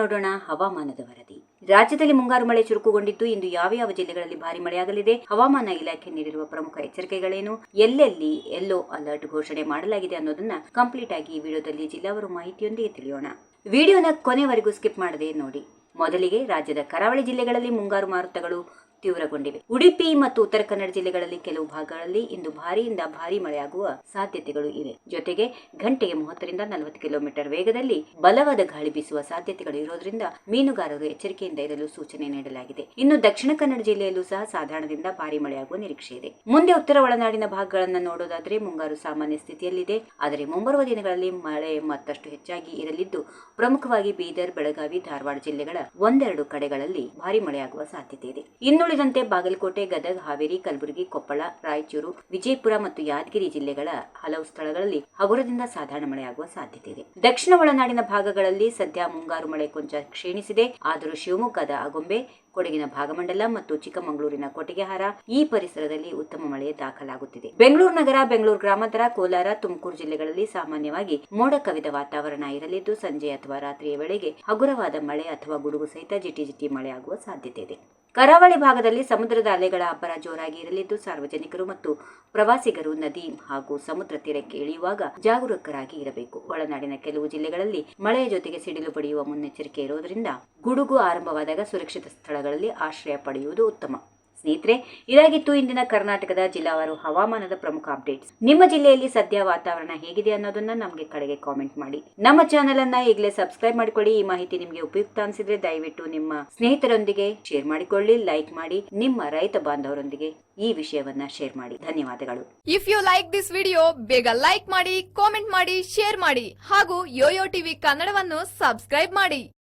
ನೋಡೋಣ ಹವಾಮಾನದ ವರದಿ. ರಾಜ್ಯದಲ್ಲಿ ಮುಂಗಾರು ಮಳೆ ಚುರುಕುಗೊಂಡಿದ್ದು ಇಂದು ಯಾವ ಜಿಲ್ಲೆಗಳಲ್ಲಿ ಭಾರಿ ಮಳೆಯಾಗಲಿದೆ, ಹವಾಮಾನ ಇಲಾಖೆ ನೀಡಿರುವ ಪ್ರಮುಖ ಎಚ್ಚರಿಕೆಗಳೇನು, ಎಲ್ಲೆಲ್ಲಿ ಯೆಲ್ಲೋ ಅಲರ್ಟ್ ಘೋಷಣೆ ಮಾಡಲಾಗಿದೆ ಅನ್ನೋದನ್ನ ಕಂಪ್ಲೀಟ್ ಆಗಿ ಈ ವಿಡಿಯೋದಲ್ಲಿ ಜಿಲ್ಲಾವಾರು ಮಾಹಿತಿಯೊಂದಿಗೆ ತಿಳಿಯೋಣ. ವಿಡಿಯೋನ ಕೊನೆವರೆಗೂ ಸ್ಕಿಪ್ ಮಾಡದೆ ನೋಡಿ. ಮೊದಲಿಗೆ ರಾಜ್ಯದ ಕರಾವಳಿ ಜಿಲ್ಲೆಗಳಲ್ಲಿ ಮುಂಗಾರು ಮಾರುತಗಳು ತೀವ್ರಗೊಂಡಿವೆ. ಉಡುಪಿ ಮತ್ತು ಉತ್ತರ ಕನ್ನಡ ಜಿಲ್ಲೆಗಳಲ್ಲಿ ಕೆಲವು ಭಾಗಗಳಲ್ಲಿ ಇಂದು ಭಾರಿಯಿಂದ ಭಾರಿ ಮಳೆಯಾಗುವ ಸಾಧ್ಯತೆಗಳು ಇವೆ. ಜೊತೆಗೆ ಗಂಟೆಗೆ 30 ರಿಂದ 40 ಕಿಲೋಮೀಟರ್ ವೇಗದಲ್ಲಿ ಬಲವಾದ ಗಾಳಿ ಬೀಸುವ ಸಾಧ್ಯತೆಗಳು ಇರೋದ್ರಿಂದ ಮೀನುಗಾರರು ಎಚ್ಚರಿಕೆಯಿಂದ ಇರಲು ಸೂಚನೆ ನೀಡಲಾಗಿದೆ. ಇನ್ನು ದಕ್ಷಿಣ ಕನ್ನಡ ಜಿಲ್ಲೆಯಲ್ಲೂ ಸಹ ಸಾಧಾರಣದಿಂದ ಭಾರಿ ಮಳೆಯಾಗುವ ನಿರೀಕ್ಷೆ ಇದೆ. ಮುಂದೆ ಉತ್ತರ ಒಳನಾಡಿನ ಭಾಗಗಳನ್ನು ನೋಡೋದಾದ್ರೆ ಮುಂಗಾರು ಸಾಮಾನ್ಯ ಸ್ಥಿತಿಯಲ್ಲಿದೆ. ಆದರೆ ಮುಂಬರುವ ದಿನಗಳಲ್ಲಿ ಮಳೆ ಮತ್ತಷ್ಟು ಹೆಚ್ಚಾಗಿ ಇರಲಿದ್ದು ಪ್ರಮುಖವಾಗಿ ಬೀದರ್, ಬೆಳಗಾವಿ, ಧಾರವಾಡ ಜಿಲ್ಲೆಗಳ ಒಂದೆರಡು ಕಡೆಗಳಲ್ಲಿ ಭಾರಿ ಮಳೆಯಾಗುವ ಸಾಧ್ಯತೆ ಇದೆ. ಇನ್ನುಳಿದಂತೆ ಬಾಗಲಕೋಟೆ, ಗದಗ, ಹಾವೇರಿ, ಕಲಬುರಗಿ, ಕೊಪ್ಪಳ, ರಾಯಚೂರು, ವಿಜಯಪುರ ಮತ್ತು ಯಾದಗಿರಿ ಜಿಲ್ಲೆಗಳ ಹಲವು ಸ್ಥಳಗಳಲ್ಲಿ ಹಗುರದಿಂದ ಸಾಧಾರಣ ಮಳೆಯಾಗುವ ಸಾಧ್ಯತೆ ಇದೆ. ದಕ್ಷಿಣ ಒಳನಾಡಿನ ಭಾಗಗಳಲ್ಲಿ ಸದ್ಯ ಮುಂಗಾರು ಮಳೆ ಕೊಂಚ ಕ್ಷೀಣಿಸಿದೆ. ಆದರೂ ಶಿವಮೊಗ್ಗದ ಆಗೊಂಬೆ, ಕೊಡಗಿನ ಭಾಗಮಂಡಲ ಮತ್ತು ಚಿಕ್ಕಮಗಳೂರಿನ ಕೊಟ್ಟಿಗೆಹಾರ ಈ ಪರಿಸರದಲ್ಲಿ ಉತ್ತಮ ಮಳೆ ದಾಖಲಾಗುತ್ತಿದೆ. ಬೆಂಗಳೂರು ನಗರ, ಬೆಂಗಳೂರು ಗ್ರಾಮಾಂತರ, ಕೋಲಾರ, ತುಮಕೂರು ಜಿಲ್ಲೆಗಳಲ್ಲಿ ಸಾಮಾನ್ಯವಾಗಿ ಮೋಡ ಕವಿದ ವಾತಾವರಣ ಇರಲಿದ್ದು ಸಂಜೆ ಅಥವಾ ರಾತ್ರಿಯ ವೇಳೆಗೆ ಹಗುರವಾದ ಮಳೆ ಅಥವಾ ಗುಡುಗು ಸಹಿತ ಜಿಟಿ ಮಳೆಯಾಗುವ ಸಾಧ್ಯತೆ ಇದೆ. ಕರಾವಳಿ ಭಾಗದಲ್ಲಿ ಸಮುದ್ರದ ಅಲೆಗಳ ಅಬ್ಬರ ಜೋರಾಗಿ ಇರಲಿದ್ದು ಸಾರ್ವಜನಿಕರು ಮತ್ತು ಪ್ರವಾಸಿಗರು ನದಿ ಹಾಗೂ ಸಮುದ್ರ ತೀರಕ್ಕೆ ಇಳಿಯುವಾಗ ಜಾಗರೂಕರಾಗಿ ಇರಬೇಕು. ಒಳನಾಡಿನ ಕೆಲವು ಜಿಲ್ಲೆಗಳಲ್ಲಿ ಮಳೆಯ ಜೊತೆಗೆ ಸಿಡಿಲು ಬಡಿಯುವ ಮುನ್ನೆಚ್ಚರಿಕೆ ಇರೋದ್ರಿಂದ ಗುಡುಗು ಆರಂಭವಾದಾಗ ಸುರಕ್ಷಿತ ಸ್ಥಳಗಳಲ್ಲಿ ಆಶ್ರಯ ಪಡೆಯುವುದು ಉತ್ತಮ. ಸ್ನೇಹಿತರೆ, ಇದಾಗಿತ್ತು ಇಂದಿನ ಕರ್ನಾಟಕದ ಜಿಲ್ಲಾವಾರು ಹವಾಮಾನದ ಪ್ರಮುಖ ಅಪ್ಡೇಟ್ಸ್. ನಿಮ್ಮ ಜಿಲ್ಲೆಯಲ್ಲಿ ಸದ್ಯ ವಾತಾವರಣ ಹೇಗಿದೆ ಅನ್ನೋದನ್ನ ನಮಗೆ ಕೆಳಗೆ ಕಾಮೆಂಟ್ ಮಾಡಿ. ನಮ್ಮ ಚಾನೆಲ್ ಅನ್ನ ಈಗಲೇ ಸಬ್ಸ್ಕ್ರೈಬ್ ಮಾಡಿಕೊಳ್ಳಿ. ಈ ಮಾಹಿತಿ ನಿಮಗೆ ಉಪಯುಕ್ತ ಅನಿಸಿದ್ರೆ ದಯವಿಟ್ಟು ನಿಮ್ಮ ಸ್ನೇಹಿತರೊಂದಿಗೆ ಶೇರ್ ಮಾಡಿಕೊಳ್ಳಿ, ಲೈಕ್ ಮಾಡಿ, ನಿಮ್ಮ ರೈತ ಬಾಂಧವರೊಂದಿಗೆ ಈ ವಿಷಯವನ್ನ ಶೇರ್ ಮಾಡಿ. ಧನ್ಯವಾದಗಳು. If you like this video, ಬೇಗ ಲೈಕ್ ಮಾಡಿ, ಕಾಮೆಂಟ್ ಮಾಡಿ, ಶೇರ್ ಮಾಡಿ ಹಾಗೂ ಯೋಯೋ ಟಿವಿ ಕನ್ನಡವನ್ನು ಸಬ್ಸ್ಕ್ರೈಬ್ ಮಾಡಿ.